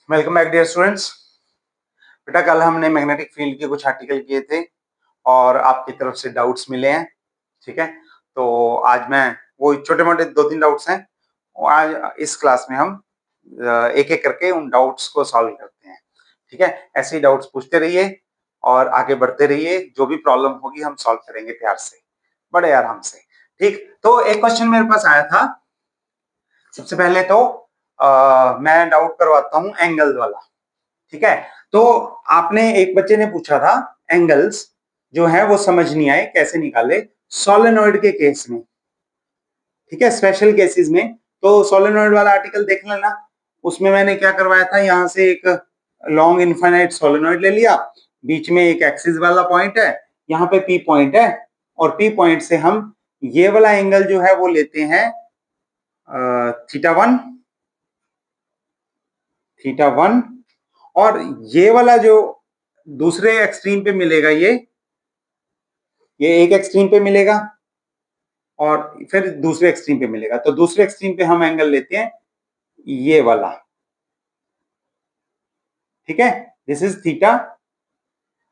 Welcome back dear students. बेटा कल हमने मैग्नेटिक फील्ड के कुछ आर्टिकल किए थे और आपकी तरफ से डाउट्स मिले हैं। ठीक है, तो आज मैं वो छोटे मोटे 2-3 डाउट्स हैं, आज इस क्लास में हम एक एक करके उन डाउट्स को सॉल्व करते हैं। ठीक है, ऐसे ही डाउट्स पूछते रहिए और आगे बढ़ते रहिए। जो भी प्रॉब्लम होगी हम सॉल्व करेंगे प्यार से, बड़े आराम से। ठीक, तो एक क्वेश्चन मेरे पास आया था। सबसे पहले तो मैं डाउट करवाता हूँ एंगल वाला। ठीक है, तो आपने एक बच्चे ने पूछा था एंगल्स जो है वो समझ नहीं आए कैसे निकाले सोलेनॉइड के केस में। ठीक है, स्पेशल केसेस में तो सोलेनॉइड वाला आर्टिकल देख लेना। उसमें मैंने क्या करवाया था, यहां से एक लॉन्ग इनफाइनाइट सोलेनॉइड ले लिया, बीच में एक एक्सिस वाला पॉइंट है, यहाँ पे पी पॉइंट है, और पी पॉइंट से हम ये वाला एंगल जो है वो लेते हैं थीटा 1, थीटा 1, और ये वाला जो दूसरे एक्सट्रीम पे मिलेगा, ये एक एक्सट्रीम पे मिलेगा और फिर दूसरे एक्सट्रीम पे मिलेगा, तो दूसरे एक्सट्रीम पे हम एंगल लेते हैं ये वाला। ठीक है, दिस इज थीटा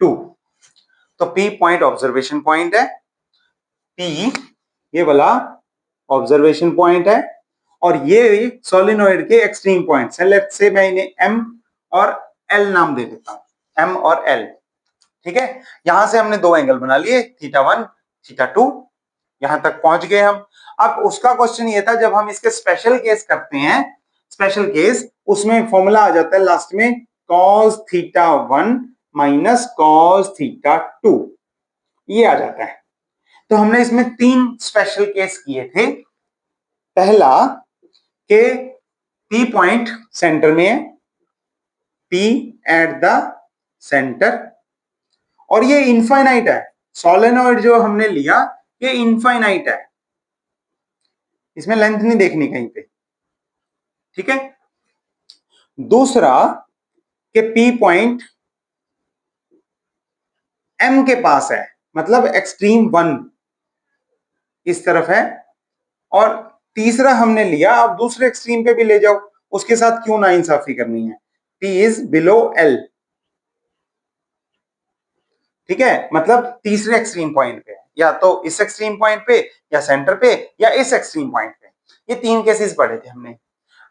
2। तो पी पॉइंट ऑब्जर्वेशन पॉइंट है, पी ये वाला ऑब्जर्वेशन पॉइंट है, और ये सोलिनॉइड के एक्सट्रीम पॉइंट्स है। लेट्स से मैं इन्हें एम और एल नाम दे देता हूं, एम और एल। ठीक है, यहां से हमने दो एंगल बना लिए, थीटा 1, थीटा 2, यहां तक पहुंच गए हम। अब उसका क्वेश्चन ये था, जब हम इसके स्पेशल केस करते हैं, स्पेशल केस, उसमें फॉर्मूला आ जाता है लास्ट में cos theta 1 minus cos theta 2, ये आ जाता है। तो हमने इसमें 3 स्पेशल केस किए थे। पहला के पी पॉइंट सेंटर में है, पी एट द सेंटर, और ये इनफाइनाइट है। सोलेनॉइड जो हमने लिया ये इनफाइनाइट है, इसमें लेंथ नहीं देखनी कहीं पे। ठीक है, दूसरा कि पी पॉइंट एम के पास है, मतलब एक्सट्रीम 1 इस तरफ है, और तीसरा हमने लिया, अब दूसरे एक्सट्रीम पे भी ले जाओ, उसके साथ क्यों ना इंसाफी करनी है, P इज बिलो L। ठीक है, मतलब तीसरे एक्सट्रीम पॉइंट पे, या तो इस एक्सट्रीम पॉइंट पे, या सेंटर पे, या इस एक्सट्रीम पॉइंट पे। ये 3 केसेस पढ़े थे हमने।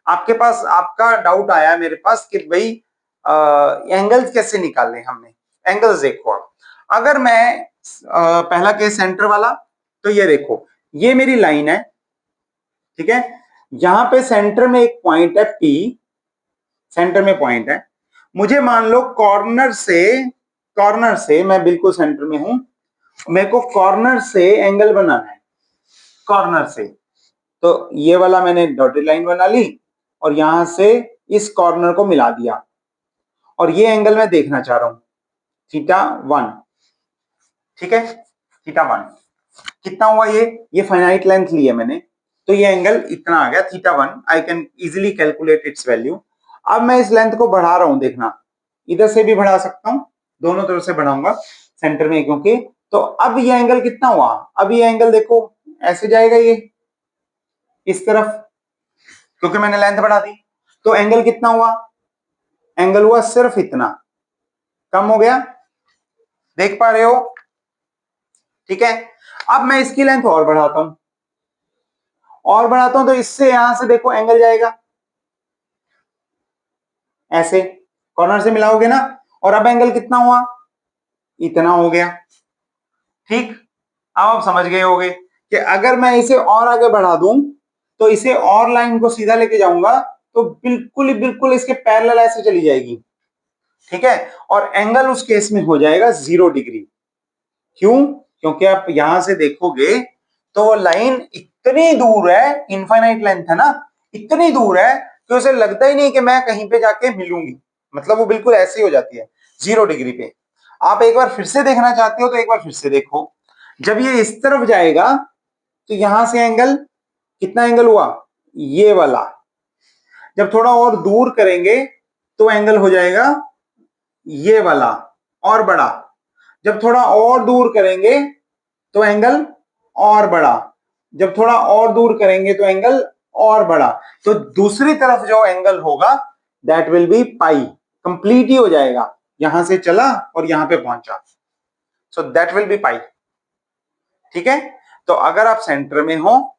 आपके पास आपका डाउट आया मेरे पास कि भाई एंगल्स कैसे निकालने हमने। एंगल्स देखो, अगर मैं पहला केस सेंटर वाला, तो ये देखो, ये मेरी लाइन है। ठीक है, यहां पे सेंटर में एक पॉइंट है P, सेंटर में पॉइंट है। मुझे मान लो कॉर्नर से मैं बिल्कुल सेंटर में हूं, मेरे को कॉर्नर से एंगल बनाना है, कॉर्नर से। तो ये वाला मैंने डॉटेड लाइन बना ली और यहां से इस कॉर्नर को मिला दिया, और ये एंगल मैं देखना चाह रहा हूं थीटा 1। ठीक है, थीटा 1 कितना हुआ, ये फाइनाइट लेंथ ली है मैंने, तो ये एंगल इतना आ गया theta 1। I can easily calculate its value. अब मैं इस लेंथ को बढ़ा रहा हूं, देखना, इधर से भी बढ़ा सकता हूं, दोनों तरफ से बढ़ाऊंगा सेंटर में क्योंकि। तो अब ये एंगल कितना हुआ, अब ये एंगल देखो ऐसे जाएगा, ये इस तरफ, क्योंकि मैंने लेंथ बढ़ा दी। तो एंगल कितना हुआ, एंगल हुआ सिर्फ इतना, कम हो गया, देख पा रहे हो। ठीक है, अब मैं इसकी लेंथ और बढ़ाता हूं, तो इससे यहां से देखो एंगल जाएगा ऐसे, कॉर्नर से मिलाओगे ना, और अब एंगल कितना हुआ, इतना हो गया। ठीक, अब आप समझ गए होगे कि अगर मैं इसे और आगे बढ़ा दूं, तो इसे और लाइन को सीधा लेके जाऊंगा, तो बिल्कुल ही बिल्कुल इसके पैरेलल ऐसे चली जाएगी। ठीक है, और एंगल उस केस में हो जाएगा 0 डिग्री। क्यों, क्योंकि आप यहां से देखोगे तो वो लाइन इतनी दूर है, इनफाइनाइट लेंथ है ना, इतनी दूर है कि उसे लगता ही नहीं कि मैं कहीं पे जाके मिलूंगी, मतलब वो बिल्कुल ऐसी हो जाती है 0 डिग्री पे। आप एक बार फिर से देखना चाहते हो तो एक बार फिर से देखो, जब ये इस तरफ जाएगा तो यहां से एंगल, कितना एंगल हुआ, ये वाला। जब थोड़ा और दूर करेंगे तो एंगल हो जाएगा ये वाला, और बड़ा। जब थोड़ा और दूर करेंगे तो एंगल और बड़ा, जब थोड़ा और दूर करेंगे तो एंगल और बड़ा। तो दूसरी तरफ जो एंगल होगा that will be pi, complete ही हो जाएगा, यहां से चला और यहां पे पहुंचा, so that will be pi. ठीक है, तो अगर आप सेंटर में हो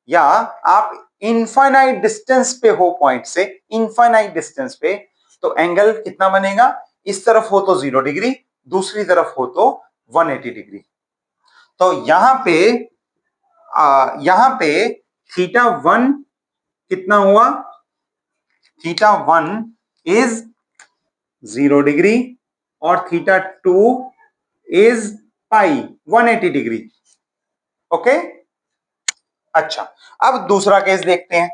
या आप इनफाइनाइट डिस्टेंस पे हो पॉइंट से, इनफाइनाइट डिस्टेंस पे, तो एंगल कितना बनेगा, इस तरफ हो तो 0 डिग्री, दूसरी तरफ हो तो 180 डिग्री। तो यहां पे थीटा 1 कितना हुआ, थीटा 1 इज 0 डिग्री और theta 2 is pi 180 degree. Okay, अच्छा, अब दूसरा केस देखते हैं।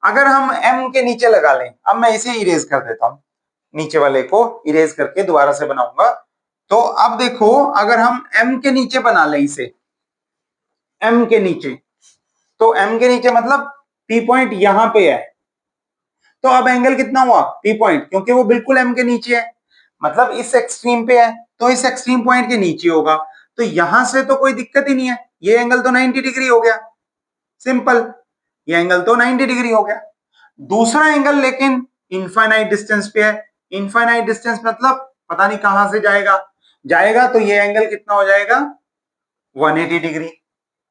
अगर हम m के नीचे लगा लें, अब मैं इसे इरेज कर देता हूं, नीचे वाले को इरेज करके दोबारा से बनाऊंगा। तो अब देखो, अगर हम m के नीचे बना लें इसे, m के नीचे, तो m के नीचे मतलब P पॉइंट यहां पे है, तो अब एंगल कितना हुआ P पॉइंट, क्योंकि वो बिल्कुल m के नीचे है, मतलब इस एक्सट्रीम पे है, तो इस एक्सट्रीम पॉइंट के नीचे होगा, तो यहां से तो कोई दिक्कत ही नहीं है, ये एंगल तो 90 डिग्री हो गया, सिंपल, ये एंगल तो 90 डिग्री हो गया। दूसरा एंगल लेकिन इनफाइनाइट डिस्टेंस पे है, इनफाइनाइट डिस्टेंस मतलब पता नहीं कहां से जाएगा, तो ये एंगल कितना हो जाएगा 180 डिग्री,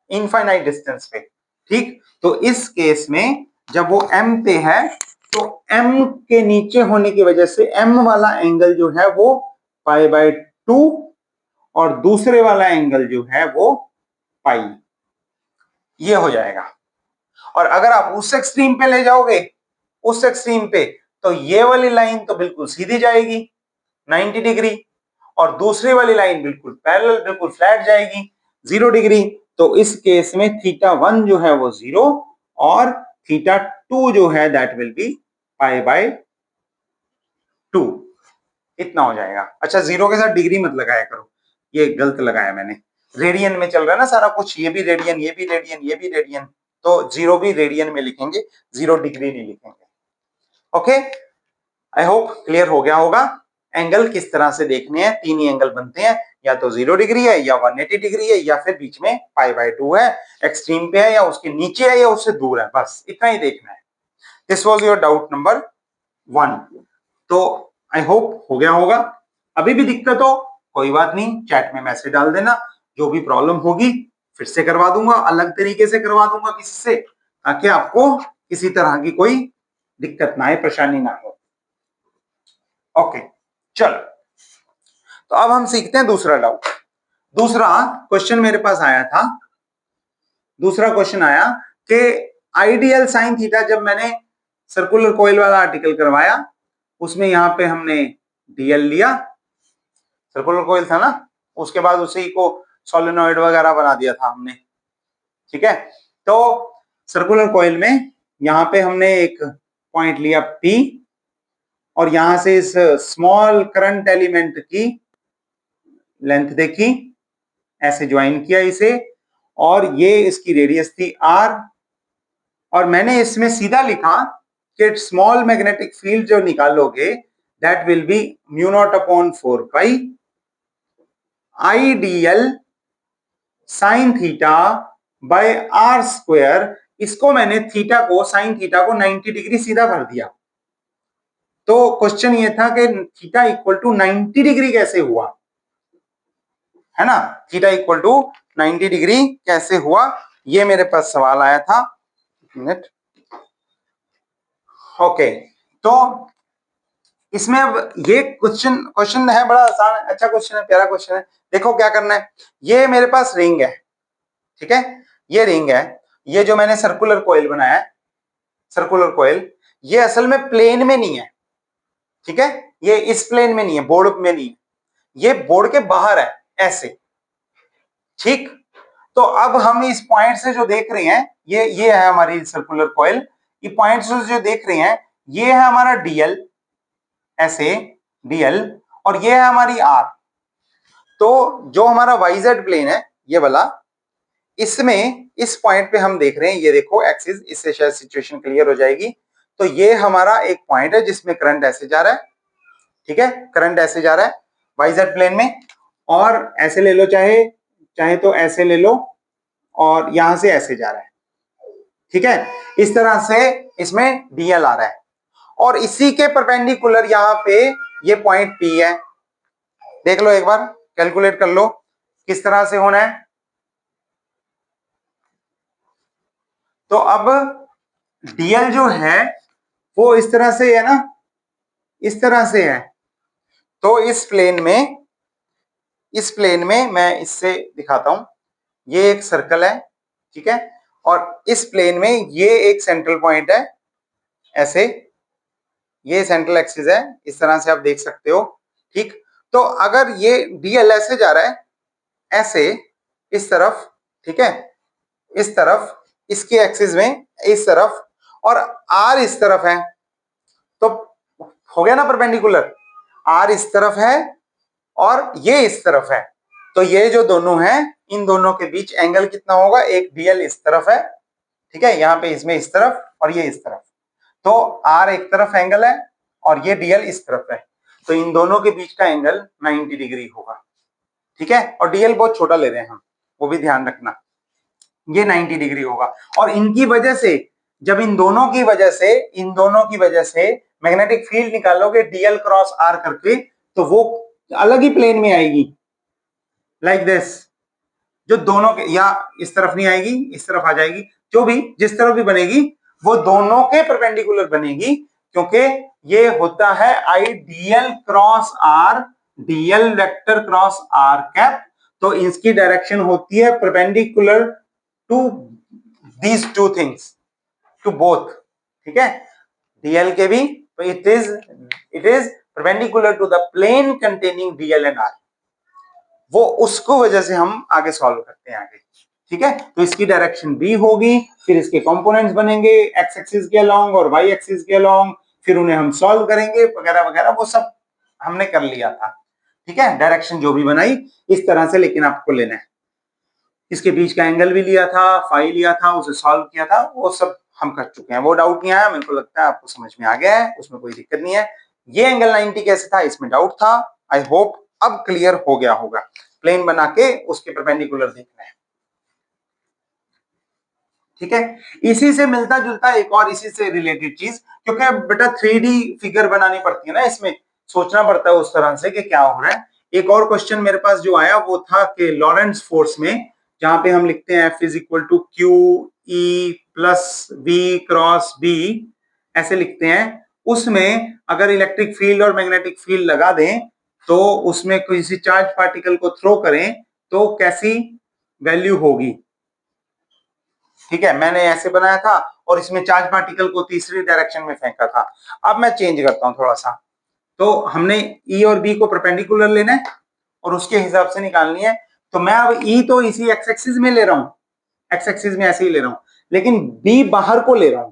इनफाइनाइट डिस्टेंस पे। ठीक, तो इस केस में जब वो m पे है, तो m के नीचे होने की वजह से m वाला एंगल जो है वो पाई बाय 2 और दूसरे वाला एंगल जो है वो पाई, ये हो जाएगा। और अगर आप उस एक्सट्रीम पे ले जाओगे, उस एक्सट्रीम पे, तो ये वाली लाइन तो बिल्कुल सीधी जाएगी 90 डिग्री, और दूसरी वाली लाइन बिल्कुल पैरेलल, बिल्कुल फ्लैट जाएगी 0 डिग्री। तो इस केस में थीटा 1 जो है वो 0 और थीटा 2 जो है that will be pi by 2, इतना हो जाएगा। अच्छा, 0 के साथ डिग्री मत लगाया करो, ये गलत लगाया मैंने, रेडियन में चल रहा है ना सारा कुछ, ये भी रेडियन, ये भी रेडियन, ये भी रेडियन, तो 0 भी रेडियन में लिखेंगे, 0 डिग्री नहीं लिखेंगे। ओके, आई होप क्लियर हो गया होगा। एंगल किस तरह से देखने हैं, तीन ही एंगल बनते हैं, या तो 0 डिग्री है, या 180 डिग्री है, या फिर बीच में पाई बाय 2 है, एक्सट्रीम पे है या उसके नीचे है या उससे दूर है, बस इतना ही देखना है। This was your doubt number 1। तो आई होप हो गया होगा। अभी भी दिक्कत हो कोई बात नहीं, चैट में मैसेज डाल देना, जो भी प्रॉब्लम होगी फिर से करवा दूंगा, अलग तरीके से करवा दूंगा किसी से, ताकि आपको किसी तरह की कोई दिक्कत ना आए, परेशानी ना हो। ओके, चलो, तो अब हम सीखते हैं दूसरा डाउट। दूसरा क्वेश्चन मेरे पास आया था, दूसरा क्वेश्चन आया कि आइडियल साइन थीटा, जब मैंने सर्कुलर कॉइल वाला आर्टिकल करवाया, उसमें यहां पे हमने डीएल लिया, सर्कुलर कॉइल था ना, उसके बाद उसी को सोलेनॉइड वगैरह बना दिया था हमने। ठीक है, तो सर्कुलर कॉइल में यहां पे हमने एक पॉइंट लिया P, और यहां से इस स्मॉल करंट एलिमेंट की लेंथ देखी, ऐसे ज्वाइन किया इसे, और ये इसकी रेडियस थी R, और मैंने इसमें सीधा लिखा कि स्मॉल मैग्नेटिक फील्ड जो निकालोगे that will be mu naught upon 4 pi IDL sine theta by r square. इसको मैंने थीटा को, साइन थीटा को 90 डिग्री सीधा भर दिया। तो क्वेश्चन ये था कि थीटा इक्वल टू 90 डिग्री कैसे हुआ, है ना, थीटा इक्वल टू 90 डिग्री कैसे हुआ, ये मेरे पास सवाल आया था। मिनट, ओके, तो इसमें अब ये क्वेश्चन है, बड़ा आसान, अच्छा क्वेश्चन है, प्यारा क्वेश्चन है। देखो क्या करना है, ये मेरे पास रिंग है, ठीक है, ये रिंग है, ये जो मैंने सर्कुलर कॉइल बनाया है, सर्कुलर कॉइल, ये असल में प्लेन में नहीं है, ठीक है, ये इस प्लेन में नहीं है, बोर्ड में नहीं है, ये बोर्ड के बाहर है, ऐसे, ठीक। तो अब हम इस पॉइंट से जो देख रहे हैं, ये है हमारी सर्कुलर कॉइल, ये पॉइंट से जो देख रहे हैं, ये है हमारा डीएल, ऐसे डीएल, और ये है हमारी आर। तो जो हमारा वाईजेड प्लेन है ये वाला, इसमें इस पॉइंट पे हम देख रहे हैं, ये देखो एक्सिस, इससे शायद सिचुएशन क्लियर हो जाएगी। तो ये हमारा एक पॉइंट है जिसमें करंट ऐसे जा रहा है, ठीक है, करंट ऐसे जा रहा है वाईजेड प्लेन में, और ऐसे ले लो, चाहे चाहे तो ऐसे ले लो, और यहां से ऐसे जा रहा है, ठीक है, इस तरह से इसमें डीएल आ रहा है। और इसी के परपेंडिकुलर यहां पे ये पॉइंट P है। देख लो एक बार, कैलकुलेट कर लो किस तरह से होना है। तो अब डीएल जो है वो इस तरह से है ना, इस तरह से है। तो इस प्लेन में मैं इससे दिखाता हूं, ये एक सर्कल है, ठीक है, और इस प्लेन में ये एक सेंट्रल पॉइंट है ऐसे, ये सेंट्रल एक्सिस है, इस तरह से आप देख सकते हो, ठीक। तो अगर ये डीएल ऐसे जा रहा है, ऐसे इस तरफ, ठीक है, इस तरफ, इसके एक्सिस में इस तरफ, और आर इस तरफ है, तो हो गया ना परपेंडिकुलर। आर इस तरफ है और ये इस तरफ है, तो ये जो दोनों हैं इन दोनों के बीच एंगल कितना होगा, एक डीएल इस तरफ है, ठीक है, यहाँ पे इसमें इस तरफ और ये इस तरफ, तो आर एक तरफ एंगल है और ये डीएल इस तरफ है, तो इन दोनों के बीच का एंगल 90 डिग्री होगा, ठीक है। और डीएल बहुत छोटा ले रहे हैं हम, वो भी ध्यान रखना, ये 90 डिग्री होगा। और इनकी वजह से, जब इन दोनों की वजह से मैग्नेटिक फील्ड निकालोगे डीएल क्रॉस आर करके, तो वो अलग ही प्लेन में आएगी, लाइक दिस, जो दोनों के, या इस तरफ नहीं आएगी, इस तरफ आ जाएगी, जो भी जिस तरफ भी बनेगी वो दोनों के परपेंडिकुलर बनेगी, क्योंकि ये होता है I DL cross R, DL vector cross R cap, तो इसकी डायरेक्शन होती है perpendicular to these two things, to both, ठीक है, डीएल के भी, तो it is perpendicular to the plane containing DL and R, वो उसको वजह से हम आगे सॉल्व करते हैं आगे, ठीक है। तो इसकी डायरेक्शन बी होगी, फिर इसके कंपोनेंट्स बनेंगे एक्स एक्सिस के अलोंग और वाई एक्सिस के अलोंग, फिर उन्हें हम सॉल्व करेंगे वगैरह वगैरह, वो सब हमने कर लिया था, ठीक है। डायरेक्शन जो भी बनाई इस तरह से, लेकिन आपको लेना है, इसके बीच का एंगल भी लिया था, फाई लिया था, उसे सॉल्व किया था, वो सब हम कर चुके हैं, वो डाउट नहीं आया, मेरे को लगता है आपको समझ में आ गया है, उसमें कोई दिक्कत नहीं है। ये एंगल 90 कैसे था, इसमें डाउट था, आई होप अब क्लियर हो गया होगा। प्लेन बना के उसके परपेंडिकुलर देखना है, ठीक है। इसी से मिलता जुलता एक और इसी से रिलेटेड चीज, क्योंकि बेटा 3D फिगर बनानी पड़ती है ना, इसमें सोचना पड़ता है उस तरह से कि क्या हो रहा है। एक और क्वेश्चन मेरे पास जो आया वो था कि लॉरेंट्ज फोर्स में, जहां पे हम लिखते हैं F is equal to q E plus B cross B, ऐसे लिखते हैं, उसमें अगर इलेक्ट्रिक फील्ड और मैग्नेटिक फील्ड लगा दें, तो उसमें किसी चार्ज पार्टिकल को थ्रो करें तो कैसी वैल्यू होगी, ठीक है। मैंने ऐसे बनाया था और इसमें चार्ज पार्टिकल को तीसरी डायरेक्शन में फेंका था। अब मैं चेंज करता हूं थोड़ा सा, तो हमने ई और बी को परपेंडिकुलर लेना है और उसके हिसाब से निकालनी है। तो मैं अब ई तो इसी एक्स एक्सिस में ले रहा हूं, एक्स एक्सिस में ऐसे ही ले रहा हूं, लेकिन बी बाहर को ले रहा हूं,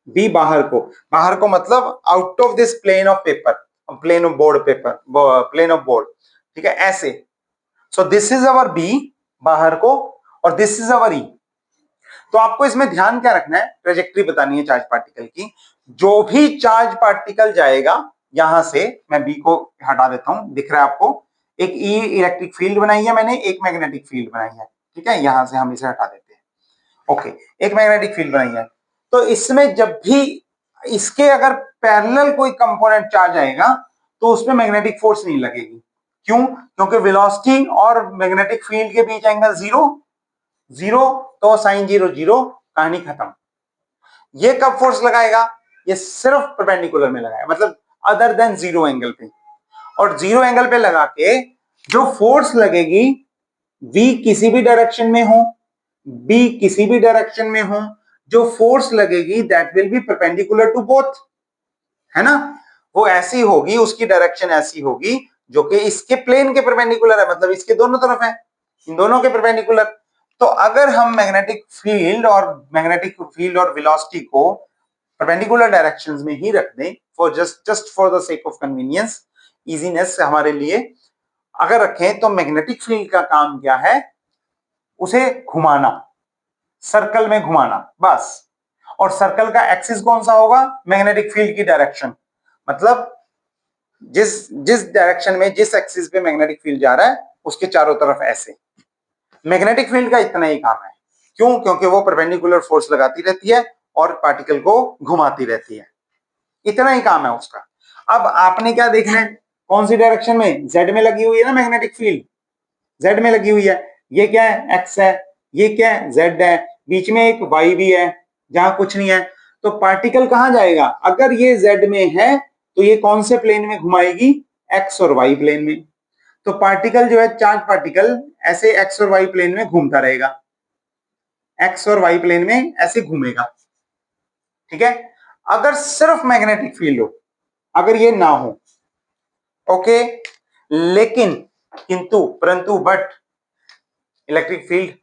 बी बाहर को मतलब out of this plane of paper, plane of board paper, plane of board, ठीक है, ऐसे। So this is our B बाहर को और दिस इज अवर ई। तो आपको इसमें ध्यान क्या रखना है, ट्रेजेक्टरी बतानी है चार्ज पार्टिकल की, जो भी चार्ज पार्टिकल जाएगा यहां से, मैं बी को हटा देता हूं, दिख रहा है आपको, एक ई इलेक्ट्रिक फील्ड बनाई है मैंने, एक मैग्नेटिक फील्ड बनाई है, ठीक है, यहां से हम इसे हटा देते हैं, ओके, एक मैग्नेटिक फील्ड बनाई है। तो इसमें जब भी इसके अगर पैरेलल कोई कंपोनेंट चार्ज आएगा तो उसमें मैग्नेटिक फोर्स नहीं लगेगी, क्यों, क्योंकि वेलोसिटी और मैग्नेटिक फील्ड के बीच एंगल जीरो, जीरो, तो साइन जीरो जीरो, कहानी खत्म। ये कब फोर्स लगाएगा, ये सिर्फ परपेंडिकुलर में लगाएगा, मतलब अदर देन जीरो एंगल पे, और जीरो एंगल पे लगा के जो फोर्स लगेगी, V किसी भी डायरेक्शन में हो, B किसी भी डायरेक्शन में हो, जो फोर्स लगेगी that will be perpendicular to both, है ना, वो ऐसी होगी, उसकी डायरेक्शन ऐसी होगी जो कि इसके प्लेन के परपेंडिकुलर है, मतलब इसके दोनों तरफ है, इन दोनों के परपेंडिकुलर। तो अगर हम मैग्नेटिक फील्ड और वेलोसिटी को परपेंडिकुलर डायरेक्शंस में ही रख दें, for just for the sake of convenience, easiness हमारे लिए अगर रखें, तो मैग्नेटिक फील्ड का काम क्या है, उसे घुमाना, सर्कल में घुमाना, बस। और सर्कल का एक्सिस कौन सा होगा, मैग्नेटिक फील्ड की डायरेक्शन, मतलब जिस जिस डायरेक्शन में, जिस एक्सिस पे मैग्नेटिक फील्ड जा रहा है उसके चारों तरफ ऐसे। मैग्नेटिक फील्ड का इतना ही काम है, क्यों, क्योंकि वो परपेंडिकुलर फोर्स लगाती रहती है और पार्टिकल को घुमाती रहती है, इतना ही काम है उसका। अब आपने क्या देखना है, कौन सी डायरेक्शन में, जेड में लगी हुई है ना मैग्नेटिक फील्ड, जेड में लगी हुई है। ये क्या है, एक्स है, ये क्या है, जेड है, बीच में एक वाई भी है जहां कुछ नहीं है। तो पार्टिकल कहां जाएगा, अगर ये जेड में है तो ये कौन से प्लेन में घुमाएगी, एक्स और वाई प्लेन में। तो पार्टिकल जो है, चार्ज पार्टिकल ऐसे एक्स और वाई प्लेन में घूमता रहेगा, एक्स और वाई प्लेन में ऐसे घूमेगा, ठीक है। अगर सिर्फ मैग्नेटिक फील्ड हो, अगर ये ना हो, ओके, लेकिन किंतु परंतु बट इलेक्ट्रिक फील्ड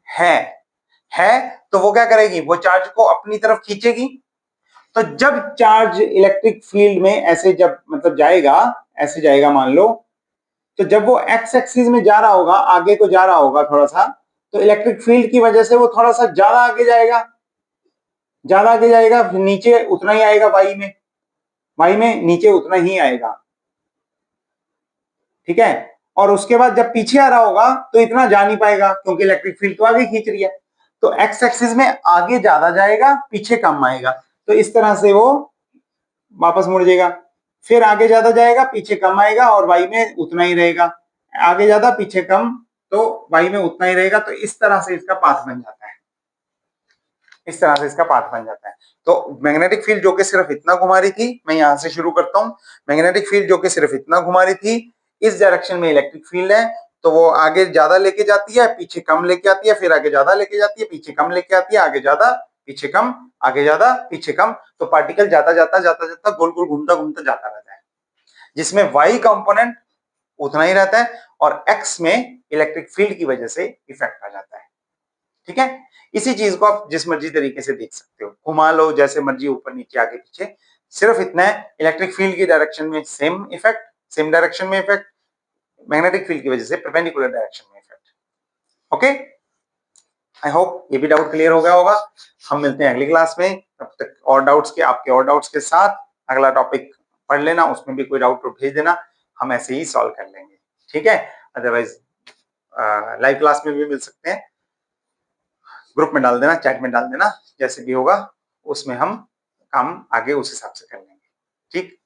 है तो वो क्या करेगी, वो चार्ज को अपनी तरफ खींचेगी। तो जब चार्ज इलेक्ट्रिक फील्ड में ऐसे जब मतलब जाएगा, ऐसे जाएगा मान लो, तो जब वो एक्स एक्सिस में जा रहा होगा, आगे को जा रहा होगा थोड़ा सा, तो इलेक्ट्रिक फील्ड की वजह से वो थोड़ा सा ज्यादा आगे जाएगा, ज्यादा आगे जाएगा, फिर नीचे उतना ही आएगा, वाई में नीचे उतना ही आएगा, ठीक है। और उसके बाद जब पीछे आ रहा होगा तो इतना जा नहीं पाएगा, क्योंकि इलेक्ट्रिक फील्ड तो आगे खींच रही है। तो एक्स एक्सिस में आगे ज्यादा जाएगा, पीछे कम आएगा। तो इस तरह से वो वापस मुड़ जाएगा, फिर आगे ज्यादा जाएगा, पीछे कम आएगा, और वाई में उतना ही रहेगा, आगे ज्यादा पीछे कम, तो वाई में उतना ही रहेगा। तो इस तरह से इसका पाथ बन जाता है, इस तरह से इसका पाथ बन जाता है। तो मैग्नेटिक फील्ड जो कि सिर्फ इतना घुमा रही थी, मैं यहां से शुरू करता हूं। मैग्नेटिक फील्ड जो कि सिर्फ इतना घुमा रही थी, इस डायरेक्शन में इलेक्ट्रिक फील्ड है, तो वो आगे ज्यादा लेके जाती है, पीछे कम लेके आती है, फिर आगे ज्यादा लेके जाती है, पीछे कम लेके आती है, आगे ज्यादा पीछे कम, आगे ज्यादा पीछे कम। तो पार्टिकल जाता जाता जाता जाता गोल गोल घूमता घूमता जाता रहता है, जिसमें वाई कंपोनेंट उतना ही रहता है और एक्स में इलेक्ट्रिक फील्ड की वजह से इफेक्ट आ जाता है, ठीक है। इसी चीज को आप जिस मर्जी तरीके से देख सकते हो, घुमा लो जैसे मर्जी, ऊपर नीचे आगे पीछे, सिर्फ इतना है, इलेक्ट्रिक फील्ड की डायरेक्शन में सेम इफेक्ट, सेम डायरेक्शन में इफेक्ट, मैग्नेटिक फील्ड की वजह से परपेंडिकुलर डायरेक्शन में इफेक्ट। ओके, आई होप ये भी डाउट क्लियर हो गया होगा। हम मिलते हैं अगली क्लास में, तब तक और डाउट्स के, आपके और डाउट्स के साथ अगला टॉपिक पढ़ लेना, उसमें भी कोई डाउट तो भेज देना, हम ऐसे ही सॉल्व कर लेंगे, ठीक है। अदरवाइज लाइव क्लास में भी मिल सकते हैं, ग्रुप में डाल देना, चैट में डाल देना, जैसे भी होगा उसमें हम काम आगे उस हिसाब से कर लेंगे, ठीक।